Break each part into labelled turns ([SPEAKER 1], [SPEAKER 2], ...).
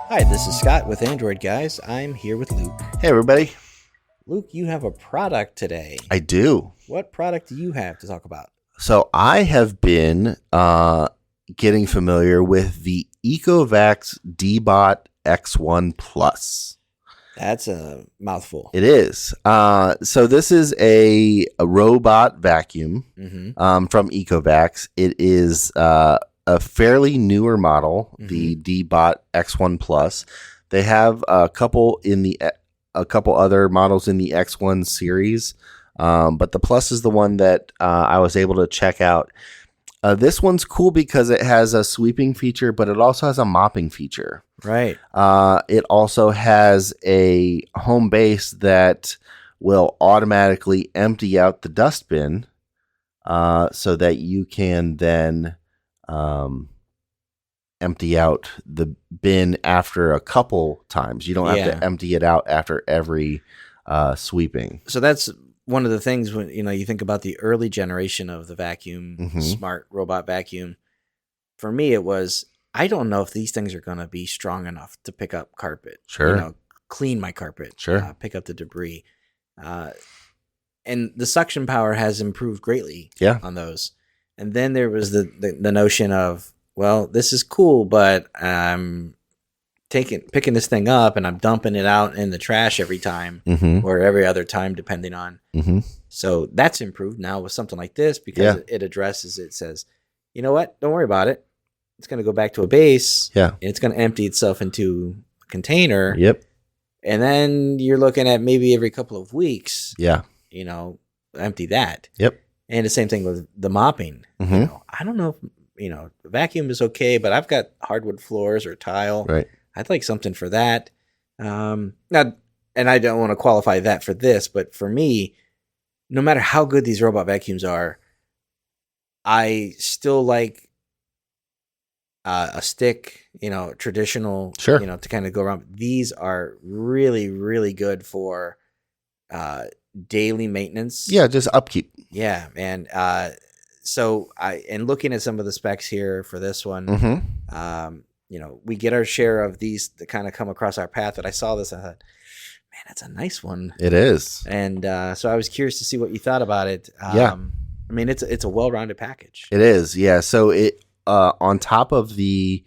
[SPEAKER 1] Hi, this is Scott with Android Guys. I'm here with Luke.
[SPEAKER 2] Hey, everybody.
[SPEAKER 1] Luke, you have a product today.
[SPEAKER 2] I do.
[SPEAKER 1] What product do you have to talk about?
[SPEAKER 2] So I have been getting familiar with the ECOVACS Deebot X1 Plus.
[SPEAKER 1] That's a mouthful.
[SPEAKER 2] It is. So this is a robot vacuum from ECOVACS. It is a fairly newer model, the Deebot X1 Plus. They have a couple other models in the X1 series, but the Plus is the one that I was able to check out. This one's cool because it has a sweeping feature, but it also has a mopping feature.
[SPEAKER 1] Right.
[SPEAKER 2] It also has a home base that will automatically empty out the dustbin so that you can then empty out the bin after a couple times. You don't have to empty it out after every sweeping.
[SPEAKER 1] So that's one of the things when you think about the early generation of the vacuum, smart robot vacuum. For me, it was, I don't know if these things are going to be strong enough to pick up carpet.
[SPEAKER 2] Sure.
[SPEAKER 1] Clean my carpet.
[SPEAKER 2] Sure.
[SPEAKER 1] Pick up the debris. And the suction power has improved greatly on those. And then there was the notion of, well, this is cool, but I'm picking this thing up and I'm dumping it out in the trash every time or every other time, depending on. So that's improved now with something like this because it addresses it, says, you know what? Don't worry about it. It's going to go back to a base.
[SPEAKER 2] Yeah.
[SPEAKER 1] And it's going to empty itself into a container.
[SPEAKER 2] Yep.
[SPEAKER 1] And then you're looking at maybe every couple of weeks.
[SPEAKER 2] Yeah.
[SPEAKER 1] Empty that.
[SPEAKER 2] Yep.
[SPEAKER 1] And the same thing with the mopping. I don't know if, vacuum is okay, but I've got hardwood floors or tile.
[SPEAKER 2] Right.
[SPEAKER 1] I'd like something for that. Now, and I don't want to qualify that for this, but for me, no matter how good these robot vacuums are, I still like a stick, traditional, to kind of go around. These are really, really good for daily maintenance.
[SPEAKER 2] Yeah, just upkeep.
[SPEAKER 1] Yeah, and so looking at some of the specs here for this one, we get our share of these that kind of come across our path. But I saw this, and I thought, man, that's a nice one.
[SPEAKER 2] It is.
[SPEAKER 1] And so I was curious to see what you thought about it. I mean, it's a well-rounded package.
[SPEAKER 2] It is, yeah. So it on top of the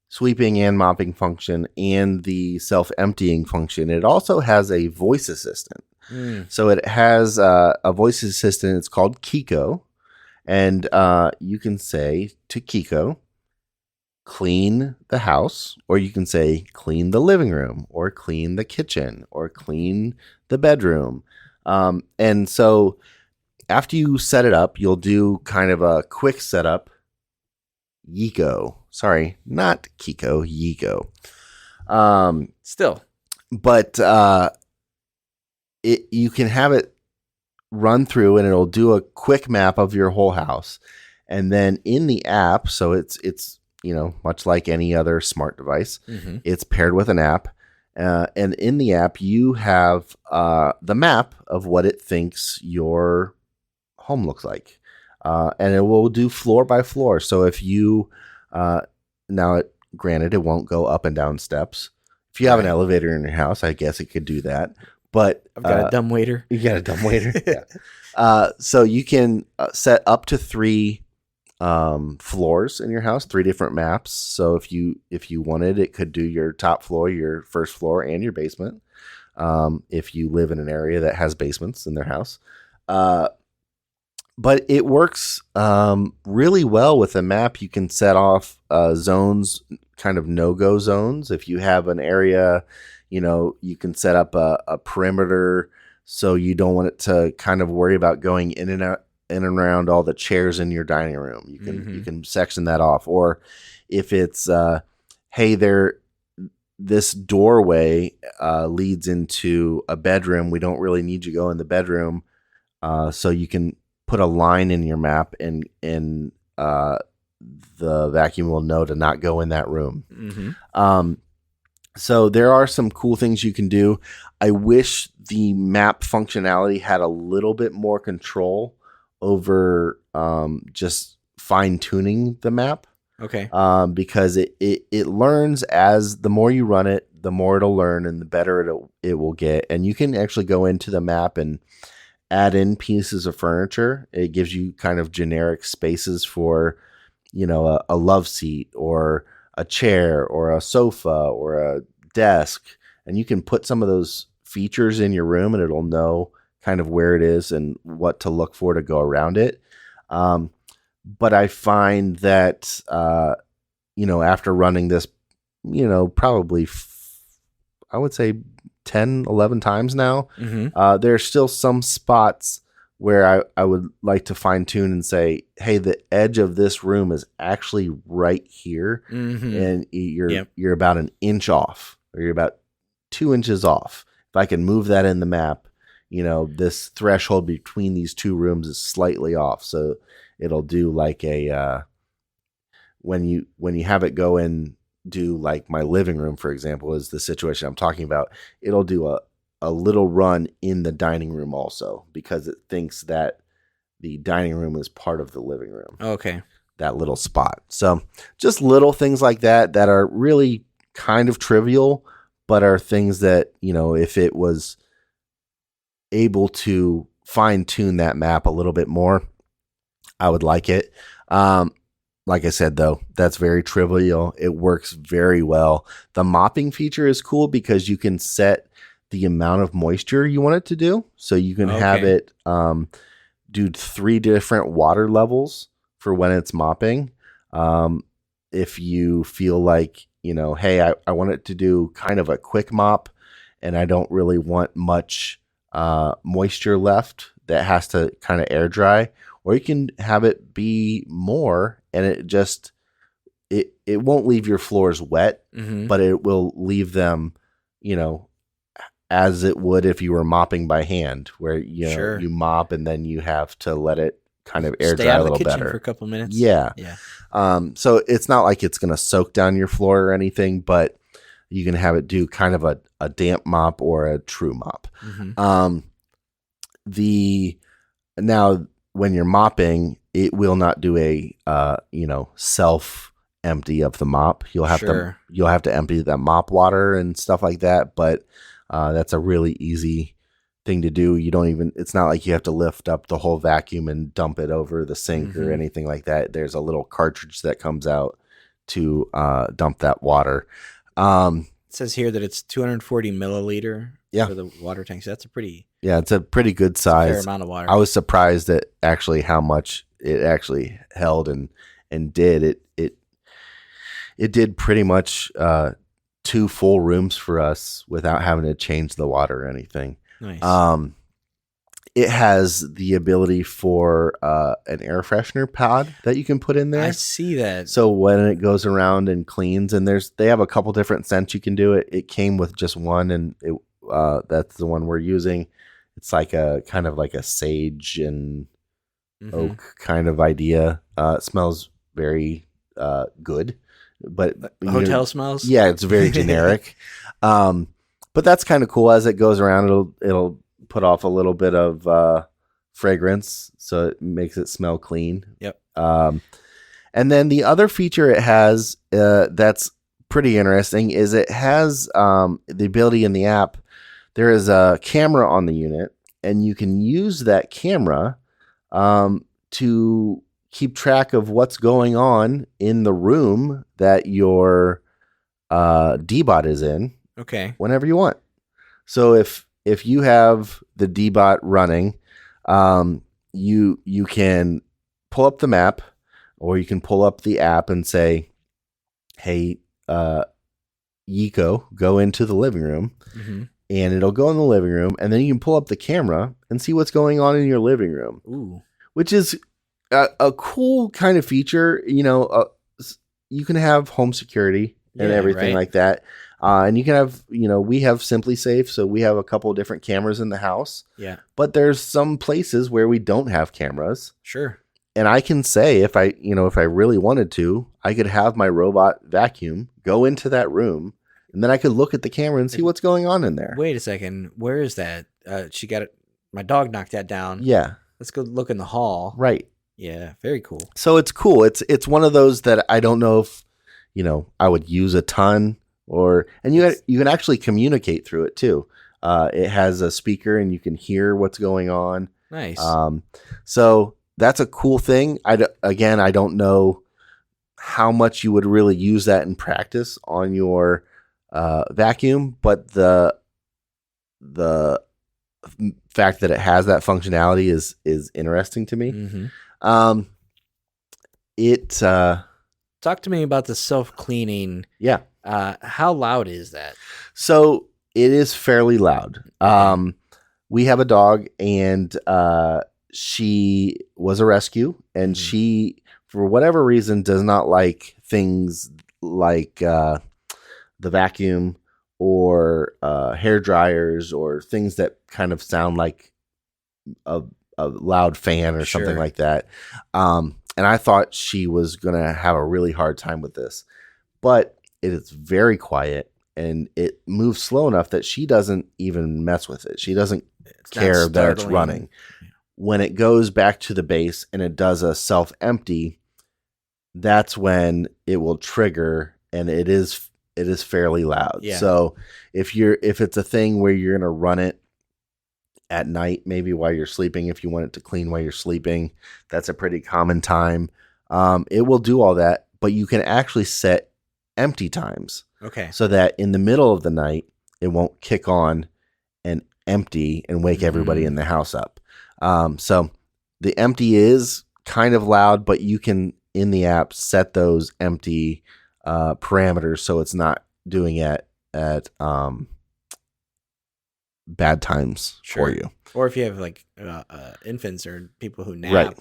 [SPEAKER 2] sweeping and mopping function and the self-emptying function, it also has a voice assistant. So it has a voice assistant. It's called Kiko. And you can say to Kiko, clean the house, or you can say clean the living room, or clean the kitchen, or clean the bedroom. And so after you set it up, you'll do kind of a quick setup. Yiko. Sorry, not Kiko, Yiko.
[SPEAKER 1] Still.
[SPEAKER 2] But you can have it run through and it'll do a quick map of your whole house. And then in the app, so it's much like any other smart device, it's paired with an app. And in the app, you have the map of what it thinks your home looks like. And it will do floor by floor. So if you, granted, it won't go up and down steps. If you have an elevator in your house, I guess it could do that. But
[SPEAKER 1] I've got a dumb waiter.
[SPEAKER 2] You got a dumb waiter. Yeah. So you can set up to 3 floors in your house, 3 different maps. So if you wanted, it could do your top floor, your first floor, and your basement. If you live in an area that has basements in their house. But it works really well with a map. You can set off zones, kind of no-go zones. If you have an area, you can set up a perimeter so you don't want it to kind of worry about going in and out, in and around all the chairs in your dining room. You can section that off. Or if it's, this doorway leads into a bedroom. We don't really need you to go in the bedroom. So you can put a line in your map and the vacuum will know to not go in that room. So there are some cool things you can do. I wish the map functionality had a little bit more control over just fine tuning the map.
[SPEAKER 1] Okay.
[SPEAKER 2] Because it learns as the more you run it, the more it'll learn and the better it will get. And you can actually go into the map and add in pieces of furniture. It gives you kind of generic spaces for, a love seat or a chair or a sofa or a desk. And you can put some of those features in your room and it'll know kind of where it is and what to look for to go around it. But I find that, after running this, probably I would say 10, 11 times now, there's still some spots where I would like to fine tune and say, hey, the edge of this room is actually right here. And you're about an inch off, or you're about 2 inches off. If I can move that in the map, this threshold between these two rooms is slightly off. So it'll do like when you have it go and do like my living room, for example, is the situation I'm talking about. It'll do a little run in the dining room also, because it thinks that the dining room is part of the living room.
[SPEAKER 1] Okay.
[SPEAKER 2] That little spot. So just little things like that are really kind of trivial, but are things that, if it was able to fine tune that map a little bit more, I would like it. Like I said, though, that's very trivial. It works very well. The mopping feature is cool because you can set the amount of moisture you want it to do. So you can have it do 3 different water levels for when it's mopping. If you feel like, hey, I want it to do kind of a quick mop and I don't really want much moisture left that has to kind of air dry. Or you can have it be more, and it just it won't leave your floors wet, but it will leave them, as it would if you were mopping by hand, where you mop and then you have to let it kind of air dry a little better
[SPEAKER 1] for a couple minutes.
[SPEAKER 2] Yeah. So it's not like it's going to soak down your floor or anything, but you can have it do kind of a damp mop or a true mop. Now, when you're mopping, it will not do a self empty of the mop. You'll have to empty the mop water and stuff like that, but that's a really easy thing to do. It's not like you have to lift up the whole vacuum and dump it over the sink or anything like that. There's a little cartridge that comes out to dump that water.
[SPEAKER 1] It says here that it's 240 milliliter for the water tank. So that's
[SPEAKER 2] it's a pretty good size.
[SPEAKER 1] Fair amount of water.
[SPEAKER 2] I was surprised at actually how much it actually held and did. It did pretty much 2 full rooms for us without having to change the water or anything.
[SPEAKER 1] Nice.
[SPEAKER 2] It has the ability for an air freshener pod that you can put in there.
[SPEAKER 1] I see that.
[SPEAKER 2] So when it goes around and cleans, and they have a couple different scents you can do it. It came with just one, and that's the one we're using. It's like a kind of like a sage and oak kind of idea. It smells very good, but
[SPEAKER 1] hotel smells.
[SPEAKER 2] Yeah, it's very generic. But that's kind of cool. As it goes around, it'll put off a little bit of fragrance, so it makes it smell clean.
[SPEAKER 1] Yep.
[SPEAKER 2] And then the other feature it has that's pretty interesting is it has the ability in the app. There is a camera on the unit, and you can use that camera to keep track of what's going on in the room that your Deebot is in.
[SPEAKER 1] Okay.
[SPEAKER 2] Whenever you want. So if you have the Deebot running, you can pull up the map, or you can pull up the app and say, "Hey, Yico, go into the living room." And it'll go in the living room, and then you can pull up the camera and see what's going on in your living room.
[SPEAKER 1] Ooh.
[SPEAKER 2] Which is a cool kind of feature. You can have home security and everything like that. And you can have, we have Simply Safe, so we have a couple of different cameras in the house.
[SPEAKER 1] Yeah.
[SPEAKER 2] But there's some places where we don't have cameras.
[SPEAKER 1] Sure.
[SPEAKER 2] And I can say, if I really wanted to, I could have my robot vacuum go into that room, and then I could look at the camera and see what's going on in there.
[SPEAKER 1] Wait a second. Where is that? She got it. My dog knocked that down.
[SPEAKER 2] Yeah.
[SPEAKER 1] Let's go look in the hall.
[SPEAKER 2] Right.
[SPEAKER 1] Yeah, very cool.
[SPEAKER 2] So it's cool. It's one of those that I don't know if, I would use a ton and you can actually communicate through it too. It has a speaker and you can hear what's going on.
[SPEAKER 1] Nice.
[SPEAKER 2] So that's a cool thing. I don't know how much you would really use that in practice on your vacuum, but the fact that it has that functionality is interesting to me.
[SPEAKER 1] Mm-hmm.
[SPEAKER 2] Talk
[SPEAKER 1] to me about the self-cleaning.
[SPEAKER 2] Yeah.
[SPEAKER 1] How loud is that?
[SPEAKER 2] So it is fairly loud. We have a dog, and she was a rescue, and she, for whatever reason, does not like things like the vacuum or hair dryers or things that kind of sound like a loud fan or something like that. And I thought she was going to have a really hard time with this, but it is very quiet and it moves slow enough that she doesn't even mess with it. She doesn't care that it's running. When it goes back to the base and it does a self-empty, that's when it will trigger, and it is fairly loud.
[SPEAKER 1] Yeah.
[SPEAKER 2] So if it's a thing where you're going to run it at night, maybe while you're sleeping, if you want it to clean while you're sleeping, that's a pretty common time. It will do all that, but you can actually set empty times.
[SPEAKER 1] Okay.
[SPEAKER 2] So that in the middle of the night, it won't kick on and empty and wake everybody in the house up. So the empty is kind of loud, but you can, in the app, set those empty parameters so it's not doing it at bad times for you.
[SPEAKER 1] Or if you have like infants or people who nap,
[SPEAKER 2] right,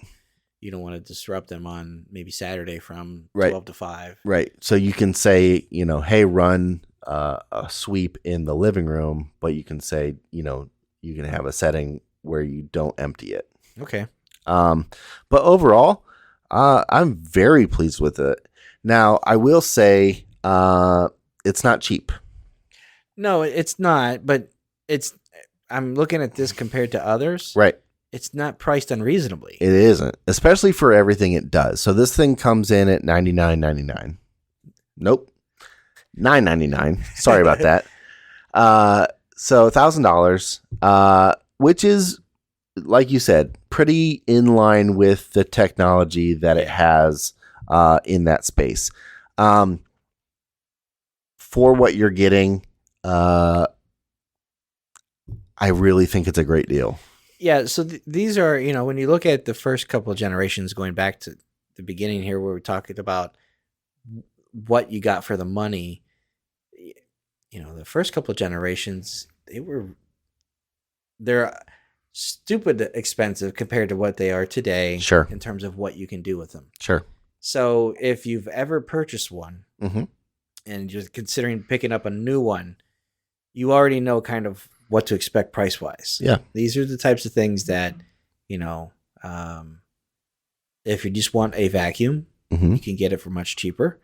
[SPEAKER 1] you don't want to disrupt them on maybe Saturday from 12 to 5.
[SPEAKER 2] Right. So you can say, hey, run a sweep in the living room, but you can say, you can have a setting where you don't empty it.
[SPEAKER 1] Okay.
[SPEAKER 2] But overall, I'm very pleased with it. Now, I will say it's not cheap.
[SPEAKER 1] No, it's not, but I'm looking at this compared to others.
[SPEAKER 2] Right.
[SPEAKER 1] It's not priced unreasonably.
[SPEAKER 2] It isn't, especially for everything it does. So this thing comes in at $99.99. Nope. $9.99. Sorry about that. So $1,000, which is, like you said, pretty in line with the technology that it has in that space. For what you're getting, I really think it's a great deal.
[SPEAKER 1] Yeah, so these are, when you look at the first couple of generations, going back to the beginning here where we're talking about what you got for the money, the first couple of generations, they're stupid expensive compared to what they are today.
[SPEAKER 2] Sure.
[SPEAKER 1] In terms of what you can do with them.
[SPEAKER 2] Sure.
[SPEAKER 1] So if you've ever purchased one and you're considering picking up a new one, you already know kind of what to expect price-wise.
[SPEAKER 2] Yeah.
[SPEAKER 1] These are the types of things that, if you just want a vacuum, you can get it for much cheaper.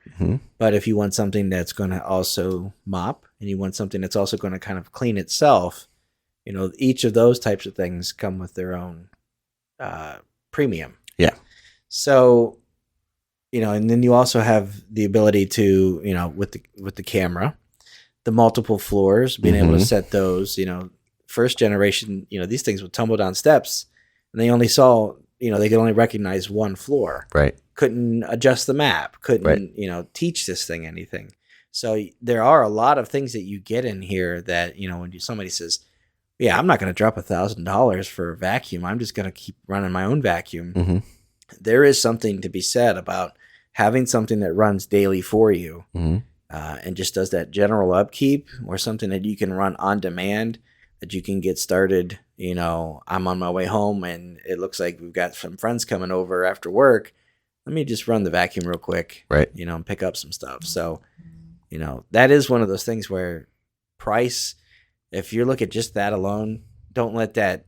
[SPEAKER 1] But if you want something that's going to also mop and you want something that's also going to kind of clean itself, each of those types of things come with their own premium.
[SPEAKER 2] Yeah.
[SPEAKER 1] So, and then you also have the ability to, with the camera, the multiple floors, being able to set those, first generation, these things would tumble down steps and they only saw, they could only recognize one floor.
[SPEAKER 2] Right.
[SPEAKER 1] Couldn't adjust the map, couldn't, teach this thing anything. So there are a lot of things that you get in here that, when somebody says, yeah, I'm not going to drop $1,000 for a vacuum. I'm just going to keep running my own vacuum. There is something to be said about having something that runs daily for you and just does that general upkeep, or something that you can run on demand, that you can get started. I'm on my way home and it looks like we've got some friends coming over after work. Let me just run the vacuum real quick,
[SPEAKER 2] right?
[SPEAKER 1] And pick up some stuff. So, that is one of those things where price, if you look at just that alone, don't let that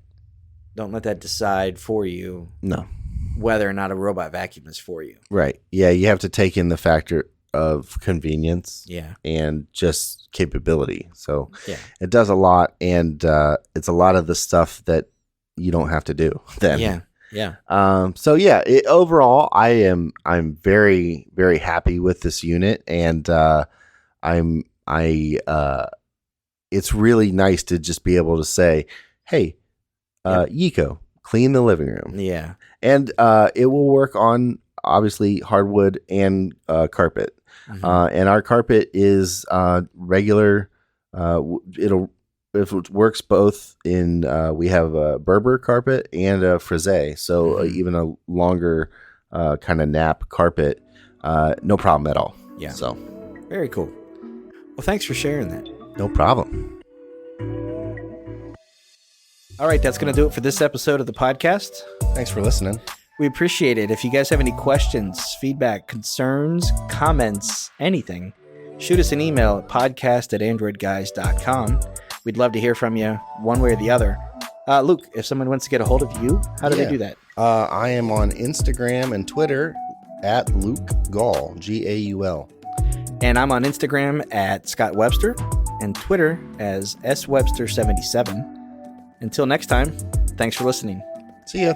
[SPEAKER 1] decide for you.
[SPEAKER 2] No.
[SPEAKER 1] Whether or not a robot vacuum is for you.
[SPEAKER 2] Right. Yeah, you have to take in the factor of convenience.
[SPEAKER 1] Yeah.
[SPEAKER 2] And just capability. So
[SPEAKER 1] yeah,
[SPEAKER 2] it does a lot, and it's a lot of the stuff that you don't have to do then.
[SPEAKER 1] Yeah. Yeah.
[SPEAKER 2] So yeah, overall, I'm very, very happy with this unit, and it's really nice to just be able to say, hey, Yico, clean the living room.
[SPEAKER 1] Yeah.
[SPEAKER 2] And it will work on obviously hardwood and carpet. And our carpet is regular. If it works both in, we have a Berber carpet and a frisé. So even a longer kind of nap carpet, no problem at all.
[SPEAKER 1] Yeah.
[SPEAKER 2] So
[SPEAKER 1] very cool. Well, thanks for sharing that.
[SPEAKER 2] No problem.
[SPEAKER 1] All right, that's going to do it for this episode of the podcast.
[SPEAKER 2] Thanks for listening.
[SPEAKER 1] We appreciate it. If you guys have any questions, feedback, concerns, comments, anything, shoot us an email at podcast@AndroidGuys.com. We'd love to hear from you one way or the other. Luke, if someone wants to get a hold of you, how do they do that?
[SPEAKER 2] I am on Instagram and Twitter at Luke Gaul, Gaul.
[SPEAKER 1] And I'm on Instagram at Scott Webster and Twitter as SWebster77. Until next time, thanks for listening.
[SPEAKER 2] See ya.